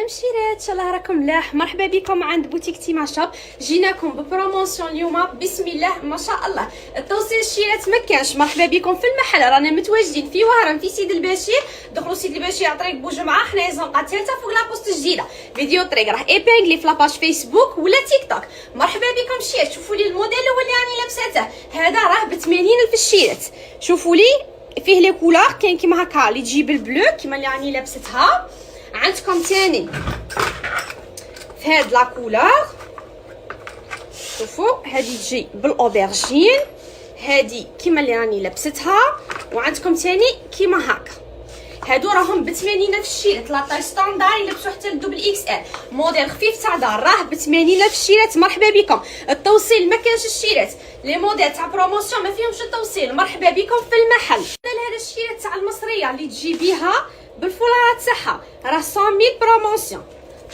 مشيرات ان شاء الله راكم ملاح. مرحبا بكم عند بوتيك تيما شوب. جيناكم ببروموسيون اليوم بسم الله ما شاء الله. التوصيل الشيرات ما كانش. مرحبا بكم في المحل، رانا متواجدين في وهران في سيد البشير. دخلوا سيد البشير على طريق بوجمعه، حنايا زنقه ثالثه فوق لابوست جديده. فيديو طريق راه ايبانغلي في لاباج فيسبوك ولا تيك توك. مرحبا بكم شيرات. شوفوا لي الموديل الاول اللي راني لابساته، هذا راه ب 80,000 الشيرات. شوفوا لي فيه لي كولور، كاين كيما هكا اللي تجيب البلو كيما اللي راني لابستها. عندكم ثاني في هاد لا كولور، شوفوا هادي تجي بالاوبرجين، هادي كيما اللي راني لابستها. وعندكم ثاني كيما هكا، هادو راهم ب 80,000 الشيرات. لا طاي ستاندار يلبسوا حتى لدوبل اكس ال. موديل خفيف تاع دار راه ب 80,000 الشيرات. مرحبا بكم. التوصيل ما كانش الشيرات، لي موديل تاع بروموسيون ما فيهمش التوصيل. مرحبا بكم في المحل. هذا الشيرات تاع المصريه اللي تجي بها بالفولارات تاعها راه 100,000 بروموسيون،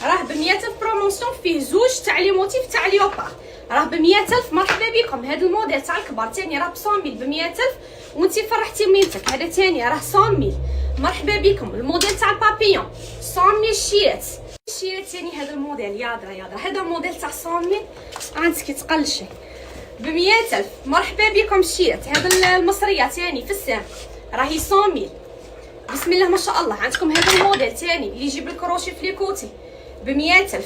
راه ب 100,000 بروموسيون. فيه زوج تاع لي موتيف تاع ليوبار، راه ب 100,000. مرحبا بكم. هذا الموديل تاع الكبار ثاني راه ب 100,000 ب 100,000. وانت فرحتي ميتك، هذا ثاني راه 100,000. مرحبا بكم. الموديل تاع البابيون 100,000 الشيرات. الشيرات ثاني هذا الموديل يادرا هذا موديل تاع 100,000 عندك تقلشي ب 100,000. مرحبا بكم الشيرات. هذا المصريه ثاني في السام راهي 100,000 بسم الله ما شاء الله. عندكم هذا الموديل ثاني اللي يجيب الكروشي في ليكوتي ب 100,000.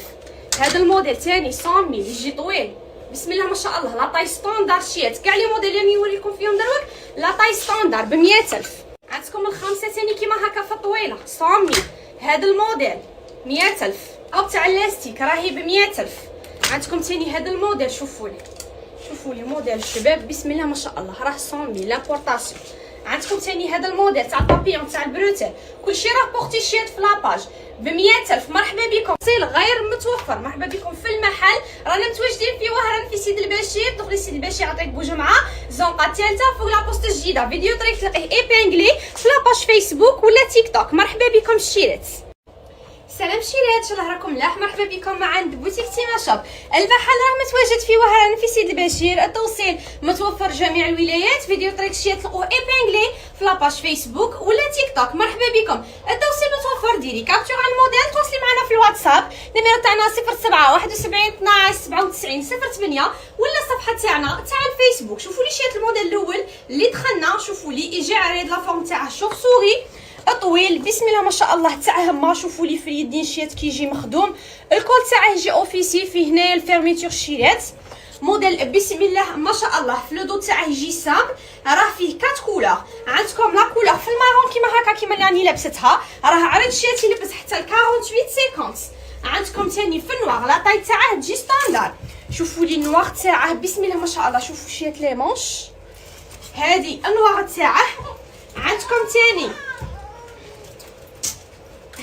هذا الموديل ثاني 100,000 يجي طويل بسم الله ما شاء الله. لا طاي ستاندار شيات كاع لي موديل اللي نوريكم فيهم دروك لا طاي ستاندار ب 100,000. عندكم الخمسه ثاني كيما هكا في طويله 100,000. هذا الموديل 100,000 او تاع اللاستيك راهي ب 100,000. عندكم ثاني هذا الموديل، شوفوا لي موديل الشباب بسم الله ما شاء الله راه 100,000 لامبورطاسيون. عندكم ثاني هذا الموديل تاع البابيون تاع البروتيل، كلشي راه بورتي شيات في لاباج ب 100,000. مرحبا بكم. تفصيل غير متوفر. مرحبا بكم في المحل، رانا متواجدين في وهران في سيد البشير. دخلي سيد البشير على طريق بوجمعه زنقه الثالثه فوق لابوست الجديده. فيديو طريق تلقيه ايبانغلي في لاباج فيسبوك ولا تيك توك. مرحبا بكم الشيرات. سلام شيرات ان شاء الله راكم ملاح. مرحبا بكم عند بوتيك تيما شوب. المحل راه متواجد في وهران في سيد البشير. التوصيل متوفر جميع الولايات. فيديو طريق الشيرات تلقوه ايبانغلي في لاباج فيسبوك ولا تيك توك. مرحبا بكم. التوصيل متوفر. ديري كابتور على الموديل، تواصلي معنا في الواتساب. النيميرو تاعنا 07 71 12 97 08 ولا الصفحه تاعنا تاع الفيسبوك. شوفوا لي شيرات الموديل الاول اللي دخلنا، شوفوا لي يجي عريض لا فورم تاعه شوف سوري طويل بسم الله ما شاء الله تاع هما. شوفوا لي في اليدين شيات كيجي مخدوم. الكول تاعه يجي اوفيسي، فيه هنايا الفيرميتور شيرات. موديل بسم الله ما شاء الله. في لودو تاعه يجي سامبل، راه فيه 4 كولور. عندكم لا كولور في المارون كيما هكا كيما اللي راني لابستها، راه عرض شيات يلبس حتى ل 48 50. عندكم ثاني في النوار لا طاي تاعه تجي ستاندار. شوفوا لي النوار تاعه بسم الله ما شاء الله. شوفوا شيات لي مونش، هذه النوار تاعه. عندكم ثاني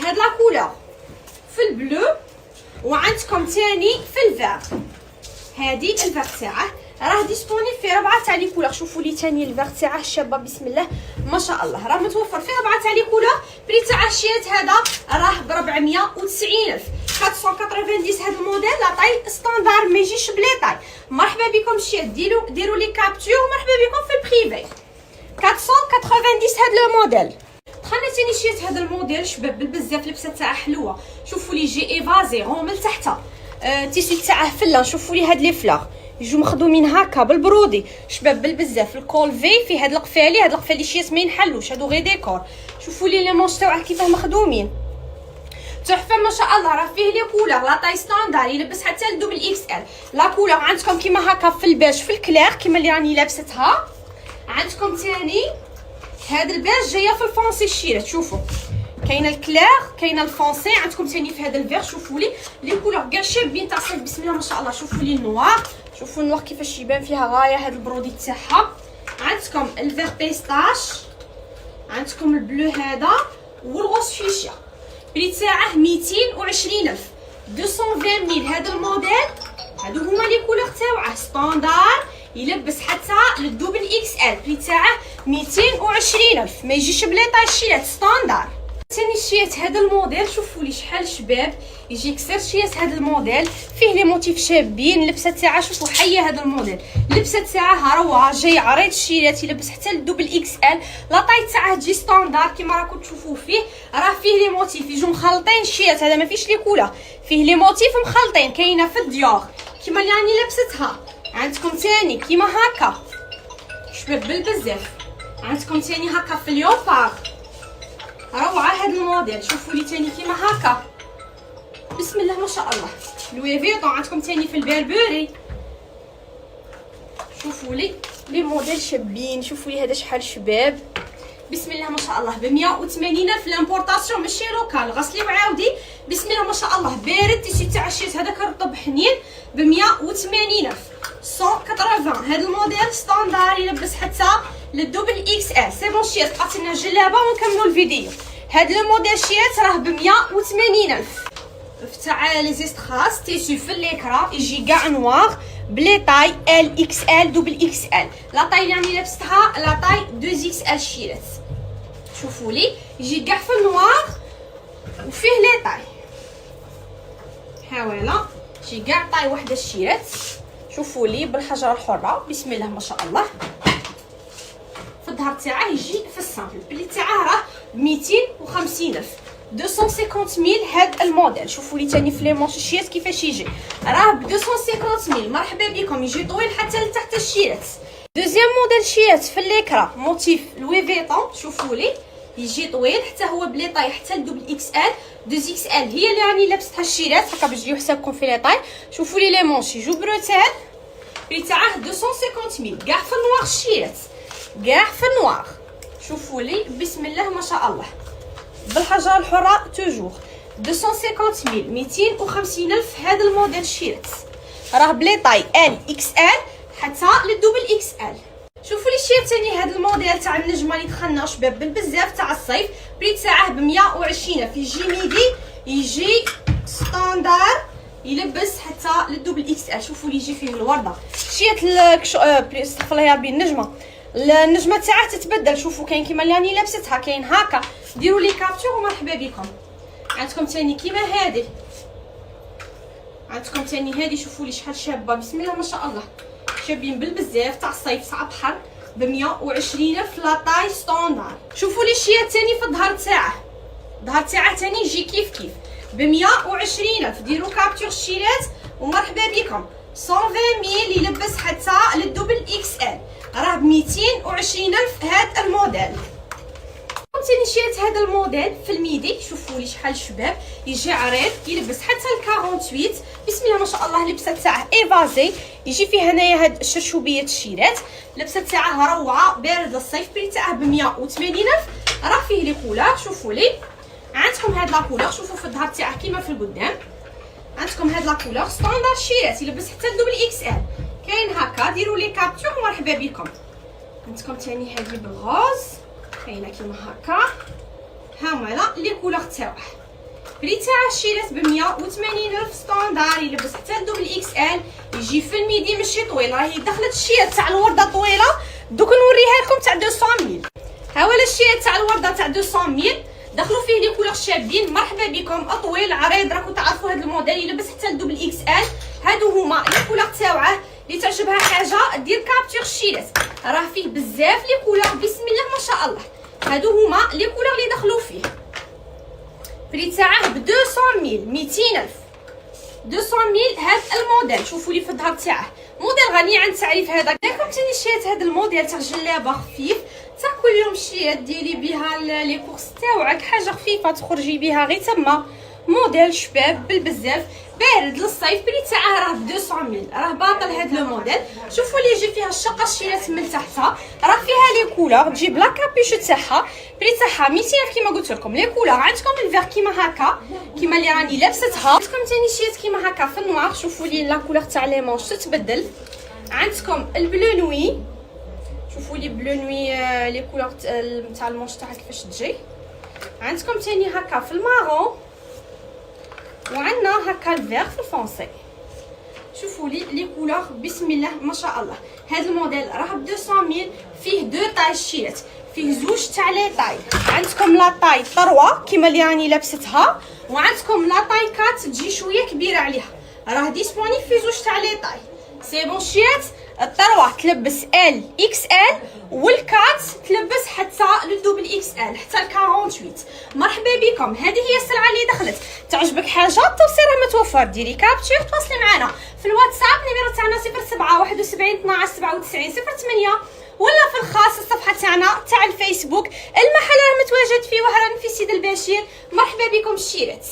هاد لا كولور في البلو، وعندكم ثاني في الفير. هادي الفير تاعه راه ديسپونيبل في 4 تاع لي كولور. شوفوا لي ثاني الفير تاعه شابه بسم الله ما شاء الله، راه متوفر في 4 تاع لي كولور. بري تاع الشيات هذا راه ب 490,000 490. هذا الموديل لا طاي ستاندار ما يجيش بلي طاي. مرحبا بكم الشيات. ديروا لي كابتور. مرحبا بكم في البريفي 490 هذا الموديل. دخلنا ثاني شيت هذا الموديل شباب بزاف، اللبسه تاعها حلوه. شوفوا لي جي ايفازي هون من تحت. التيشيرت تاعه فلان. شوفوا لي هاد لي فلاغ يجوا مخدومين هكا بالبرودي شباب بالبزاف. الكول في في هاد القفالي، هاد القفالي شيات ما ينحلوش، هادو غير ديكور. شوفوا لي مونش تاعه كيفاه مخدومين تحفه ما شاء الله. راه فيه لي كولور لا طاي ستاندار يلبس حتى لدوبل اكس ال. لا كولور عندكم كيما هكا في البيج في الكلير كيما اللي راني لابستها. عندكم ثاني هذا البيج جايه في الفونسي الشيرات. شوفوا كاينه الكلير كاينه الفونسي. عندكم ثاني في هذا الفير. شوفوا لي كولور كاع شابين تاع صيف بسم الله ما شاء الله. شوفوا لي النوار، شوفوا النوار كيفاش يبان فيها غايه هذا البرودي تاعها. عندكم الفير بيستاش، عندكم البلو هذا والغوص فيشيا. بري تاعه 220,000 220,000. هذا الموديل هادو هما لي كولور تاعه ستاندار يلبس حتى للدوبل اكس ال. بري تاعه 220,000 ما يجيش بلي طاي شيات ستاندار. ثاني الشيات هذا الموديل شوفوا لي شحال شباب، يجي كسر شيات هذا الموديل فيه لي موتيف شابين. اللبسه تاعها شوفوا حيه، هذا الموديل اللبسه تاعها روعه، جاي عريض الشيرات، يلبس حتى للدوبل اكس ال. لا طاي تاعها تجي ستاندار كيما راكم تشوفوا فيه، راه فيه لي موتيف يجوا مخلطين الشيات، هذا ما فيش لي كولا، فيه لي موتيف مخلطين. كاينه في الديور كيما اللي راني لبستها، عندكم ثاني كيما هكا شباب بالبزاف، عندكم ثاني هكا في اليوبار روعه هذا الموديل. شوفوا لي ثاني كيما هكا بسم الله ما شاء الله. لوي فيتون عندكم ثاني في البربري. شوفوا لي موديل شابين، شوفوا لي هذا شحال شباب بسم الله ما شاء الله. ب 180 في الامبورطاسيون ماشي لوكال، غسلي وعاودي بسم الله ما شاء الله. بارد تيشي تاع الشيت هذاك رطب حنين ب 180 في 180. هذا الموديل ستاندار يلبس حتى للدوبل اكس ال. سي بون شيت بقات لنا جلابه ونكملوا الفيديو. هذا الموديل شيت راه ب 180 تاع لي زيست خاص تيشي في ليكرا، يجي كاع نوار بلي طاي ال اكس ال دوبل اكس ال. لا طاي اللي راني لبستها لا طاي 2 اكس ال شيرات. شوفوا لي يجي كاع في النوار وفيه لي طاي، حواله يجي كاع طاي وحده الشيرات. شوفوا لي بالحجره الحره بسم الله ما شاء الله. في الظهر تاعه يجي في السامبل بلي تاعه راه 250 الف 250 ميل هاد الموديل. شوفوا لي ثاني في لي مونش الشيات كيفاش يجي، راه ب 250 ميل. مرحبا بكم، يجي طويل حتى لتحت الشيات. دوزيام موديل شيات في الليكرا موتيف لوي فيتون. شوفوا لي يجي طويل حتى هو بلي طاي حتى لدوبل اكس ال 2 اكس ال هي اللي راني لابستها الشيرات هكا باش تجيو حسابكم في لي طاي. شوفوا لي مونش يجو بروتال بلي تاعه 250 ميل كاع في النوار الشيرات، كاع في النوار. شوفوا لي بسم الله ما شاء الله بالحجره الحره توجور 250 ميل 250 الف. هذا الموديل شيرت راه بلي طاي ال اكس ال حتى للدوبل اكس ال. شوفوا لي الشيرت ثاني هذا الموديل تاع النجمه اللي دخلنا شباب بالبزاف تاع الصيف، بري تاعه ب 120 في يجي ميدي، يجي ستاندار يلبس حتى للدوبل اكس ال. شوفوا لي يجي فيه الورده شيرت استغفر الله يا ربي النجمه تاعها تتبدل. شوفوا كاين كيما اللي راني لابستها، كاين هكا ديروا لي كابتور ومرحبا بكم. عندكم ثاني كيما هذه، عندكم ثاني هذه شوفوا لي شحال شابه بسم الله ما شاء الله، شابين بالبزاف تاع الصيف تاع بحر ب 120 في لاطاي ستاندار. شوفوا لي الشيات ثاني في الظهر تاعه، الظهر تاعه ثاني يجي كيف ب 120 الف. ديروا كابتور الشيرات ومرحبا بكم. 120 ميل يلبس حتى للدوبل اكس ال، راه ب 220 الف هذا الموديل. ثاني شيت هذا الموديل في الميدي. شوفوا لي شحال شباب، يجي عريض يلبس حتى ل 48 بسم الله ما شاء الله. اللبسه تاعه ايفازي يجي فيه هنايا هاد الشرشوبيه الشيرات. اللبسه تاعه روعه بارد للصيف، بري تاعه ب 180 الف. راه فيه لي كولور. شوفوا لي عندكم هاد لا كولور، شوفوا في الظهر تاعه كيما في القدام عندكم هاد لا كولور ستاندار شيرات يلبس حتى لدوبل اكس ال. كاين هكا ديروا لي كابتور ومرحبا بكم. عندكم ثاني هذه بالغوز كاينه كيما هكا، هامالا لي كولور تاعه. بري تاع الشيرات ب 180 الف ستاندار يلبس حتى لدوبل اكس ال. يجي في الميدي ماشي طويل، راهي دخلت الشيرات تاع الورده طويله. دوك نوريها لكم تاع 200 ميل. ها هو الشيرات تاع الورده تاع 200 ميل دخلوا فيه لي كولور شابين. مرحبا بكم. طويل عريض راكم تعرفوا هذا الموديل يلبس حتى لدوبل اكس ال. هادو هما لي كولور تاعه. اللي تعجبها حاجه دير كابتور الشيرات، راه فيه بزاف لي كولور بسم الله ما شاء الله. هادو هما لي كولور اللي دخلوا فيه. بري تاعه ب 200 ميل 200 الف 200 ميل هذا الموديل. شوفوا لي في الظهر تاعه موديل غني عن التعريف. هذا لكم ثاني شيت هذا الموديل تاع جلابه خفيف تاع كل يوم شيات ديري بها لي كورس تاوعك، حاجه خفيفه تخرجي بها غير تما. موديل شباب بالبزاف بارد للصيف، بري تاعه راه ب 200 ميل، راه باطل هذا الموديل. شوفوا لي يجي فيها الشقه الشيرات من تحتها، راه فيها لي كولور تجيب لا كابيش تاعها. بري تاعها 200 كيما قلت لكم. لي كولور عندكم الفير كيما هكا كيما اللي راني لابستها. عندكم ثاني شيت كيما هكا في النوار. شوفوا لي لا كولور تاع لي مونش تتبدل. عندكم البلو نوي، شوفوا لي بلو نوي لي كولور تاع المونش تاعها كيفاش تجي. عندكم ثاني هكا في المارون، وعندنا هكا الفير في الفونسي. شوفوا لي كولور بسم الله ما شاء الله. هذا الموديل راه ب 200 ميل، فيه دو طاي شيرات، فيه زوج تاع لي طاي. عندكم لا طاي 3 كيما اللي راني لابستها، وعندكم لا طاي 4 تجي شويه كبيره عليها. راه ديسپونيبل في زوج تاع لي طاي. سي بون شيات. الطروه تلبس ال اكس ال، والكات تلبس حتى للدوبل اكس ال حتى ل 48. مرحبا بكم. هذه هي السلعه اللي دخلت. تعجبك حاجه التوصيل راه متوفر، ديري كابتشر تواصلي معنا في الواتساب. النيميرو تاعنا 07 71 12 97 08، ولا في الخاص الصفحه تاعنا تاع الفيسبوك. المحل راه متواجد في وهران في سيد البشير. مرحبا بكم الشيرات.